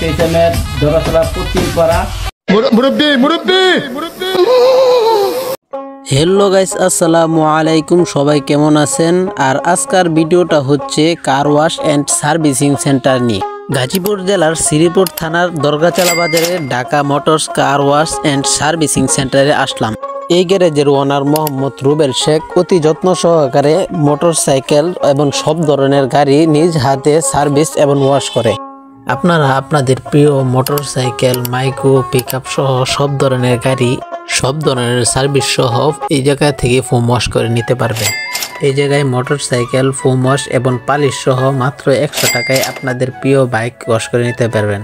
আজকে ইসলামের দরগাছড়া পশ্চিম পাড়া মুরব্বি। হ্যালো গাইস, আসসালামু আলাইকুম। সবাই কেমন আছেন? আর আজকের ভিডিওটা হচ্ছে car wash and servicing centre নিয়ে। গাজীপুর জেলার শ্রীপুর থানার দরগাছড়া বাজারে Dhaka motors car wash and servicing সেন্টারে আসলাম। এই গ্যারেজের ওনার মোহাম্মদ রুবেল শেখ অতি যত্ন সহকারে মোটরসাইকেল এবং সব ধরনের গাড়ি নিজ হাতে সার্ভিস এবং ওয়াশ করে। আপনারা আপনাদের প্রিয় মোটরসাইকেল, মাইক্রো পিকআপ সহ সব ধরনের গাড়ি, সব ধরনের সার্ভিস সহ এই জায়গা থেকে ফোম ওয়াশ করে নিতে পারবেন। এই জায়গায় মোটরসাইকেল, ফোম ওয়াশ এবং পালিশ সহ মাত্র 100 টাকায় আপনাদের প্রিয় বাইক ওয়াশ করে নিতে পারবেন।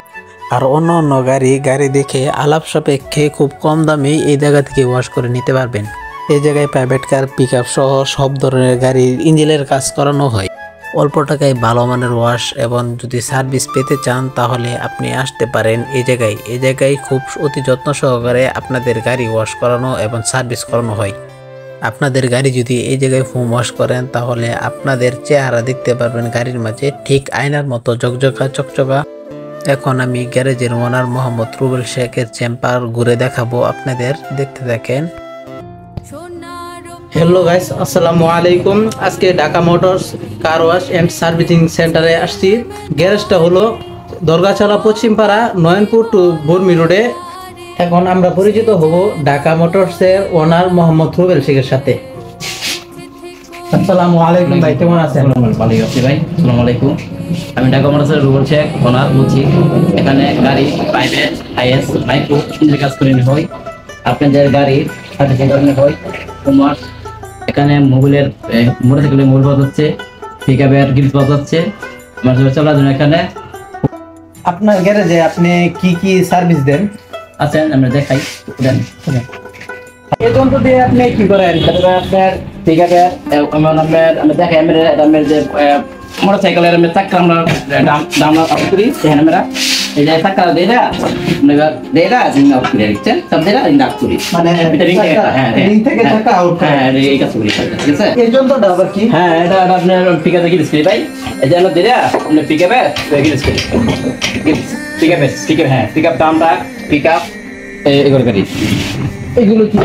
আর অন্য অন্য গাড়ি দেখে আলাপ সাপেক্ষে খুব কম দামে এই জায়গা থেকে ওয়াশ করে নিতে পারবেন। এই জায়গায় প্রাইভেট কার, পিকআপ সহ সব ধরনের গাড়ির ইঞ্জিনের কাজ করানো হয়। অল্প টাকায় ভালো মানের ওয়াশ এবং যদি সার্ভিস পেতে চান তাহলে আপনি আসতে পারেন এই জায়গায় খুব অতি যত্ন সহকারে আপনাদের গাড়ি ওয়াশ করানো এবং সার্ভিস করানো হয়। আপনাদের গাড়ি যদি এই জায়গায় ফোম ওয়াশ করেন তাহলে আপনাদের চেহারা দেখতে পারবেন গাড়ির মাঝে ঠিক আয়নার মতো চকচকা। এখন আমি গ্যারেজের ওনার মোহাম্মদ রুবেল শেখের চেম্বার ঘুরে দেখাবো আপনাদের, দেখতে থাকেন। হ্যালো গাইস, আসসালামু আলাইকুম। আজকে Dhaka motors car wash and servicing সেন্টারে আসছি। গ্যারেজটা হলো দরগাছড়া পশ্চিম পাড়া, নয়নপুর টু বর্মি রোডে। এখন আমরা পরিচিত হব ঢাকা মোটরসের ওনার মোহাম্মদ রুবেল শেখের সাথে। আসসালামু আলাইকুম ভাই, কেমন আছেন? ভালো আছি ভাই, আসসালামু আলাইকুম। আমি ঢাকা মোটরসের রুবেল শেখ ওনার বলছি। এখানে গাড়ি, প্রাইভেট, আইএস, মাইক্রো ইঞ্জিনের কাজ করে হয়। আপনাদের গাড়ির সার্ভিসিং করানো হয়। তোমার এখানে মোবাইলের মোটরসাইকেলের মোবাইল পাওয়া যাচ্ছে, পিকআপের গ্রিলস পাওয়া যাচ্ছে। আমার চলার জন্য এখানে আপনার গ্যারেজে আপনি কি কি সার্ভিস দেন? আছেন, আমরা দেখাই দেন। এই যন্ত্র দিয়ে আপনি কি করেন? আপনার পিকআপের আমরা দেখাই আমরা যে মোটরসাইকেলের চাক্কা আমরা দাম করি এখানে আমরা এই যে চাক্কা দেরা জিঙ্গা আউট করে দিচ্ছেন, সব দেরা জিঙ্গা আউট করি, মানে রিং থেকে চাক্কা আউট। হ্যাঁ, এই কাজ করি, ঠিক আছে। এই যন্ত্রটা আবার কি? হ্যাঁ, এটা আপনার পিকআপে গিরিস করি ভাই। এই যে আমরা দেরা আমরা পিকআপে গিরিস করি, পিকআপ, হ্যাঁ পিকআপ দামটা পিকআপ এগুলো করি। এগুলো কি?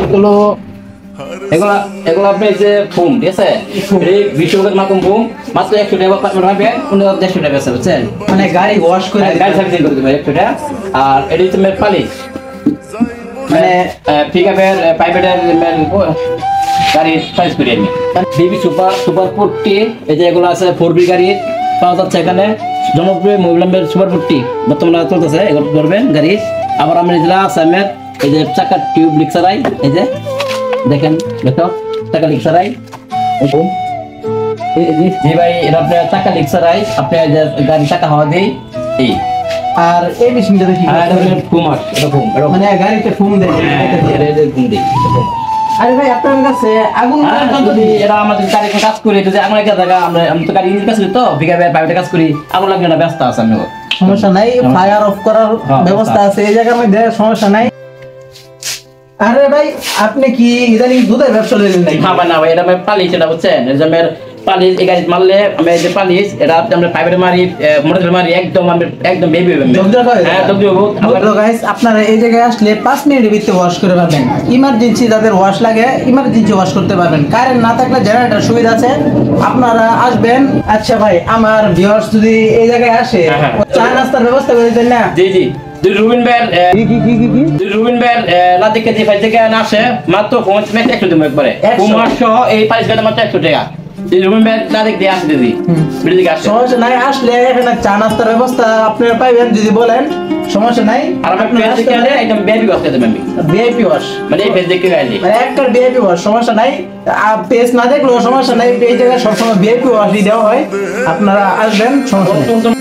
এগুলো আপনি যে ফোম, ঠিক আছে, 20 টাকার মাত্র ফোম, মাত্র 100 টাকা পাবেন, 150 টাকা আছে, বুঝছেন? মানে গাড়ি ওয়াশ করে, গাড়ি সার্ভিসিং করে দেবেন 100 টাকা। আর এটি হচ্ছে মেল পালিশ, মানে পিকআপের প্রাইভেটের গাড়ি সার্ভিস করি আমি। বিবি সুপার 40, এই যে এগুলো আছে 4B গাড়ির পাওয়া যাচ্ছে এখানে। জনপ্রিয় মোবিলামের সুপার 40 বর্তমানে চলতেছে, এগুলো করবেন গাড়ি। আবার আমরা যেটা আছে আমার এই যে চাকার টিউব লিক্সারাই, এই যে দেখেন, দেখো চাকা লিক্সারাই জি ভাই, এটা আপনার চাকা লিক্সারাই, আপনার গাড়ি চাকা হওয়া দেই এই। আর এই মেশিনটা দেখি ফুমার, এটা ফুম, মানে গাড়িতে ফুম দেয়, ফুম দেই। আরে ভাই, আপনার কাছে আগুন যদি এরা আমাদের গাড়ি কাজ করে, যদি আগুন একটা জায়গা আমি তো গাড়ি কাজ করি, তো বিঘাবে প্রাইভেট কাজ করি, আগুন লাগবে না, ব্যস্ত আছে আমি, সমস্যা নাই, ফায়ার অফ করার ব্যবস্থা আছে এই জায়গার মধ্যে, সমস্যা নাই। আরে ভাই, আপনি কি ইদানিং দুধের ব্যবসা লইলেন নাকি? না ভাই, এটা আমি পালিশ, এটা বুঝছেন, আমার পালিশ এই গাড়ি মারলে আমি যে পালিশ এটা আমরা প্রাইভেট মারি, মোটরসাইকেল মারি, একদম বেবি হবে। হ্যাঁ, হ্যালো গাইস, আপনারা এই জায়গায় আসলে 5 মিনিটের ভিতরে ওয়াশ করে পাবেন। ইমার্জেন্সি যাদের ওয়াশ লাগে, ইমার্জেন্সি ওয়াশ করতে পারবেন। কারেন্ট না থাকলে জেনারেটর সুবিধা আছে, আপনারা আসবেন। আচ্ছা ভাই, আমার ভিউয়ার্স যদি এই জায়গায় আসে, চা নাস্তার ব্যবস্থা করে দেন না? জি রুবিন বের লাদিক কেজি 5 থেকে আসে, মাত্র 100 দিন একবারে 100 এই পালিশ গাড়ি মাত্র 100 টাকা। রুবিন বের লাদিক দিয়ে আসে দিদি, সমস্যা নাই, আসলে এখানে চা নাস্তার ব্যবস্থা আপনারা পাইবেন যদি বলেন, সমস্যা নাই। আর আমি একদম বেবি ওয়াশ করে দেবেন, ভিআইপি ওয়াশ, মানে এই পেজ দেখতে গেলে মানে একটা ভিআইপি ওয়াশ, সমস্যা নাই। আর পেজ না দেখলেও সমস্যা নাই, এই জায়গায় সবসময় ভিআইপি ওয়াশই দেওয়া হয়, আপনারা আসবেন, সমস্যা নাই।